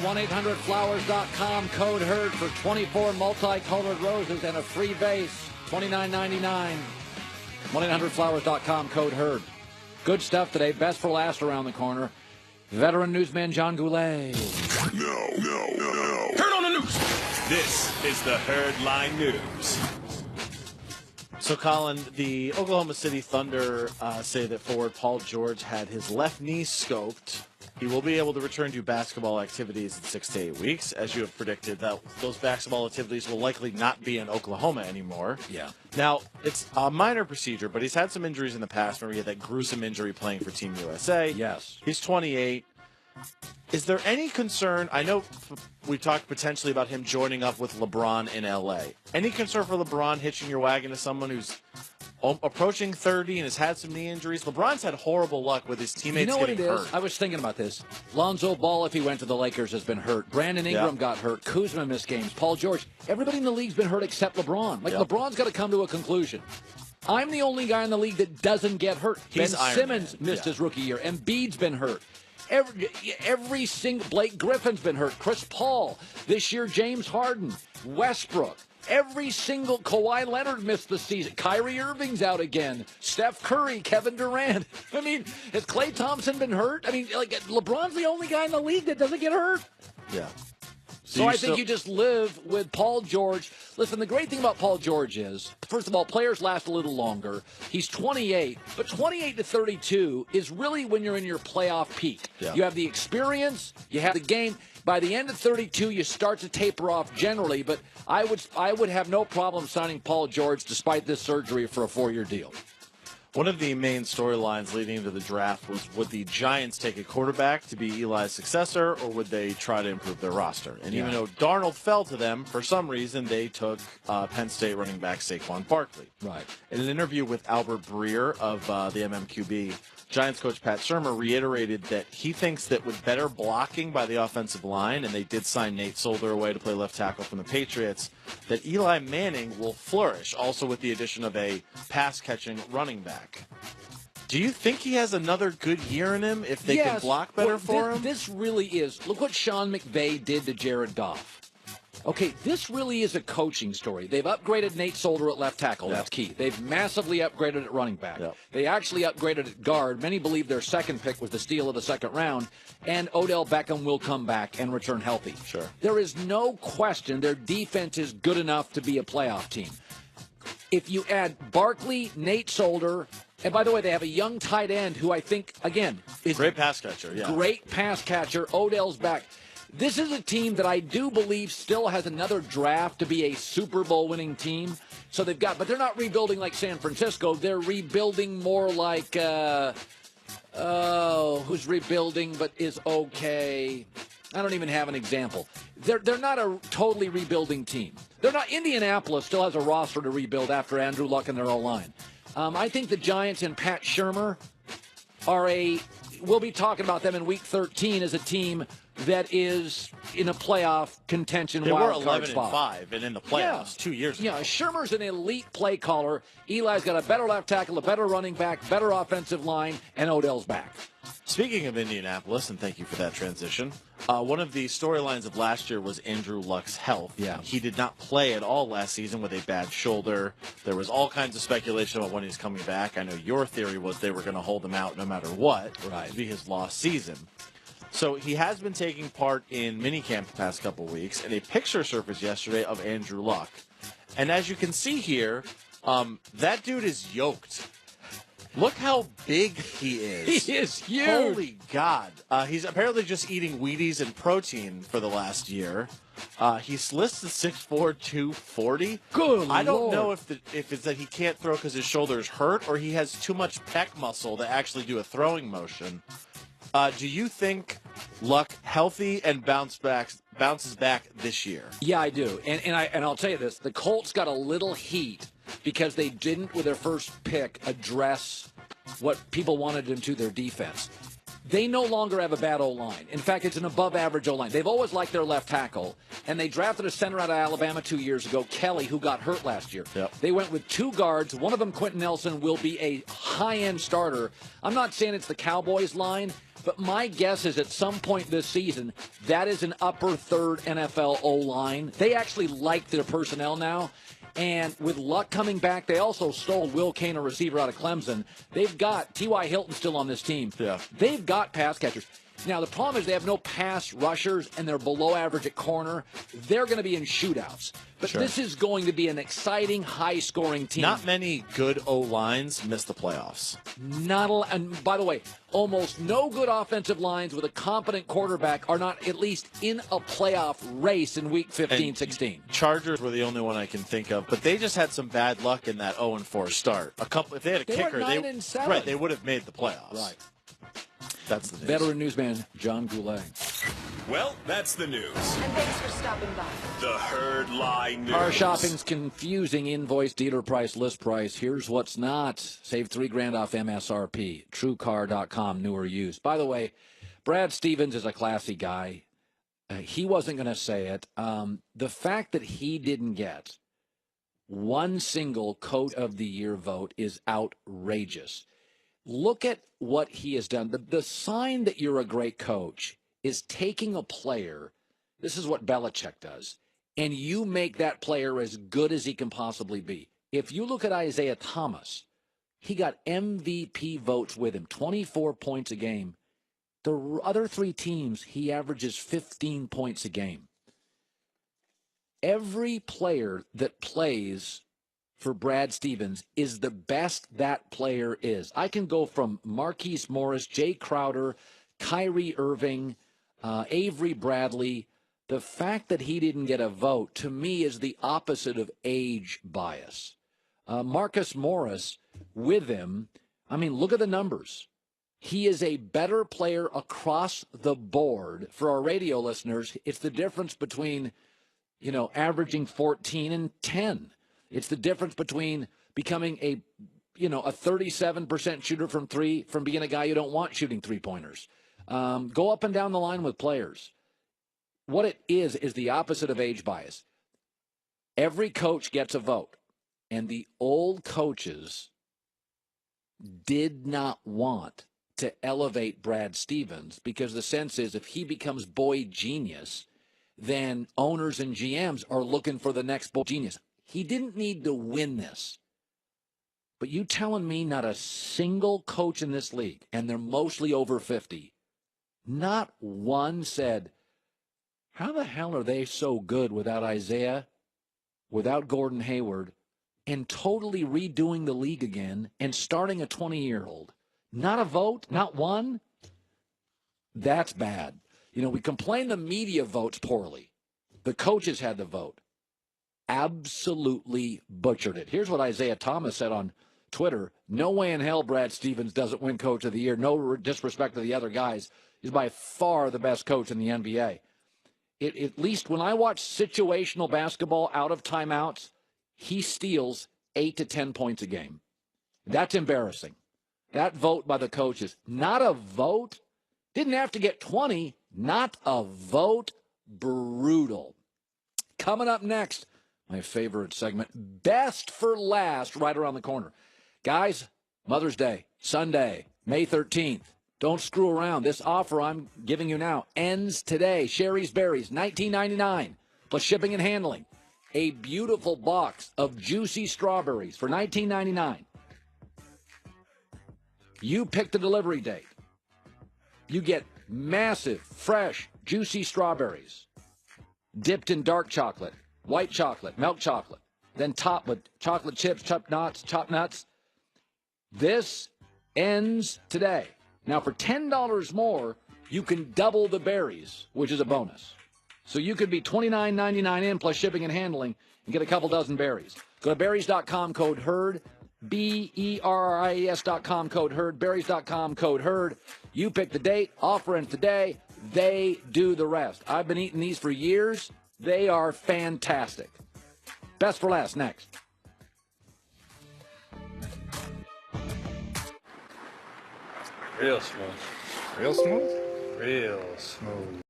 1-800-Flowers.com, code HERD for 24 multicolored roses and a free vase, $29.99. 1-800-Flowers.com, code HERD. Good stuff today. Best for last around the corner. Veteran newsman John Goulet. No. Herd on the news. This is the Herd Line News. So, Colin, the Oklahoma City Thunder say that forward Paul George had his left knee scoped. He will be able to return to basketball activities in 6 to 8 weeks. As you have predicted, that those basketball activities will likely not be in Oklahoma anymore. Yeah. Now, it's a minor procedure, but he's had some injuries in the past. Remember, he had that gruesome injury playing for Team USA. Yes. He's 28. Is there any concern? I know we talked potentially about him joining up with LeBron in L.A. Any concern for LeBron hitching your wagon to someone who's approaching 30 and has had some knee injuries? LeBron's had horrible luck with his teammates getting hurt. I was thinking about this. Lonzo Ball, if he went to the Lakers, has been hurt. Brandon Ingram got hurt. Kuzma missed games. Paul George. Everybody in the league's been hurt except LeBron. LeBron's got to come to a conclusion. I'm the only guy in the league that doesn't get hurt. Ben Simmons missed his rookie year. Embiid's been hurt. Every single Blake Griffin's been hurt. Chris Paul. This year, James Harden. Westbrook. Every single Kawhi Leonard missed the season. Kyrie Irving's out again. Steph Curry, Kevin Durant. I mean, has Klay Thompson been hurt? I mean, LeBron's the only guy in the league that doesn't get hurt. Yeah. So I think you just live with Paul George. Listen, the great thing about Paul George is, first of all, players last a little longer. He's 28, but 28 to 32 is really when you're in your playoff peak. Yeah. You have the experience, you have the game. By the end of 32, you start to taper off generally, but I would have no problem signing Paul George despite this surgery for a 4-year deal. One of the main storylines leading into the draft was, would the Giants take a quarterback to be Eli's successor, or would they try to improve their roster? And even though Darnold fell to them, for some reason, they took Penn State running back Saquon Barkley. Right. In an interview with Albert Breer of the MMQB, Giants coach Pat Shurmur reiterated that he thinks that with better blocking by the offensive line, and they did sign Nate Solder away to play left tackle from the Patriots, that Eli Manning will flourish, also with the addition of a pass-catching running back. Do you think he has another good year in him if they can block better for him? This really is. Look what Sean McVay did to Jared Goff. Okay, this really is a coaching story. They've upgraded Nate Solder at left tackle. That's key. They've massively upgraded at running back. They actually upgraded at guard. Many believe their second pick was the steal of the second round. And Odell Beckham will come back and return healthy. Sure. There is no question their defense is good enough to be a playoff team. If you add Barkley, Nate Solder, and by the way, they have a young tight end who I think, again, is great pass catcher. Yeah. Great pass catcher. Odell's back. This is a team that I do believe still has another draft to be a Super Bowl winning team. So they've got, but they're not rebuilding like San Francisco. They're rebuilding more like, who's rebuilding but is okay? I don't even have an example. They're not a totally rebuilding team. They're not. Indianapolis still has a roster to rebuild after Andrew Luck and their O-line. I think the Giants and Pat Shurmur we'll be talking about them in Week 13 as a team that is in a playoff contention wild card spot. They were 11-5 and in the playoffs 2 years ago. Yeah, Shurmur's an elite play caller. Eli's got a better left tackle, a better running back, better offensive line, and Odell's back. Speaking of Indianapolis, and thank you for that transition, one of the storylines of last year was Andrew Luck's health. Yeah. He did not play at all last season with a bad shoulder. There was all kinds of speculation about when he's coming back. I know your theory was they were going to hold him out no matter what. Right. To be his lost season. So he has been taking part in minicamp the past couple weeks, and a picture surfaced yesterday of Andrew Luck. And as you can see here, that dude is yoked. Look how big he is. He is huge. Holy God. He's apparently just eating Wheaties and protein for the last year. He's listed 6'4", 240. Good I don't Lord. know if it's that he can't throw because his shoulder's hurt or he has too much pec muscle to actually do a throwing motion. Do you think Luck healthy and bounces back this year? Yeah, I do. And I'll tell you this. The Colts got a little heat because they didn't, with their first pick, address what people wanted into their defense. They no longer have a bad O-line. In fact, it's an above-average O-line. They've always liked their left tackle, and they drafted a center out of Alabama 2 years ago, Kelly, who got hurt last year. Yep. They went with two guards. One of them, Quentin Nelson, will be a high-end starter. I'm not saying it's the Cowboys line, But my guess is at some point this season, that is an upper third NFL O-line. They actually like their personnel now. And with Luck coming back, they also stole Will Kane, a receiver out of Clemson. They've got T.Y. Hilton still on this team. Yeah. They've got pass catchers. Now, the problem is they have no pass rushers, and they're below average at corner. They're going to be in shootouts. But this is going to be an exciting, high-scoring team. Not many good O-lines miss the playoffs. And by the way, almost no good offensive lines with a competent quarterback are not at least in a playoff race in Week 15, 16. Chargers were the only one I can think of, but they just had some bad luck in that 0-4 start. If they had a kicker, were 9-7. Right, they would have made the playoffs. Right. That's the news. Veteran newsman John Goulet. Well, that's the news. And thanks for stopping by. The Herd Lie News. Car shopping's confusing. Invoice, dealer price, list price. Here's what's not. Save $3,000 off MSRP. TrueCar.com, new or used. By the way, Brad Stevens is a classy guy. He wasn't going to say it. The fact that he didn't get one single Coach of the Year vote is outrageous. Look at what he has done. The sign that you're a great coach is taking a player. This is what Belichick does. And you make that player as good as he can possibly be. If you look at Isaiah Thomas, he got MVP votes with him, 24 points a game. The other three teams, he averages 15 points a game. Every player that plays for Brad Stevens is the best that player is. I can go from Marquise Morris, Jay Crowder, Kyrie Irving, Avery Bradley. The fact that he didn't get a vote, to me, is the opposite of age bias. Marcus Morris, with him, I mean, look at the numbers. He is a better player across the board. For our radio listeners, it's the difference between, averaging 14 and 10. It's the difference between becoming a 37% shooter from three from being a guy you don't want shooting three-pointers. Go up and down the line with players. What it is the opposite of age bias. Every coach gets a vote, and the old coaches did not want to elevate Brad Stevens because the sense is if he becomes boy genius, then owners and GMs are looking for the next boy genius. He didn't need to win this. But you telling me not a single coach in this league, and they're mostly over 50, not one said, how the hell are they so good without Isaiah, without Gordon Hayward, and totally redoing the league again and starting a 20-year-old? Not a vote, not one? That's bad. We complain the media votes poorly. The coaches had the vote. Absolutely butchered it. Here's what Isaiah Thomas said on Twitter. No way in hell Brad Stevens doesn't win Coach of the Year. No disrespect to the other guys. He's by far the best coach in the NBA. At least when I watch situational basketball out of timeouts, he steals 8 to 10 points a game. That's embarrassing. That vote by the coaches. Not a vote. Didn't have to get 20. Not a vote. Brutal. Coming up next, my favorite segment, Best for Last, right around the corner. Guys, Mother's Day, Sunday, May 13th. Don't screw around. This offer I'm giving you now ends today. Sherry's Berries, $19.99, plus shipping and handling. A beautiful box of juicy strawberries for $19.99. You pick the delivery date. You get massive, fresh, juicy strawberries dipped in dark chocolate, white chocolate, milk chocolate, then topped with chocolate chips, chopped nuts. This ends today. Now, for $10 more, you can double the berries, which is a bonus. So you could be $29.99 in plus shipping and handling and get a couple dozen berries. Go to berries.com, code HERD, BERRIES.com, code HERD, berries.com, code HERD. You pick the date, offer ends today. They do the rest. I've been eating these for years. They are fantastic. Best for last, next. Real smooth. Real smooth? Real smooth.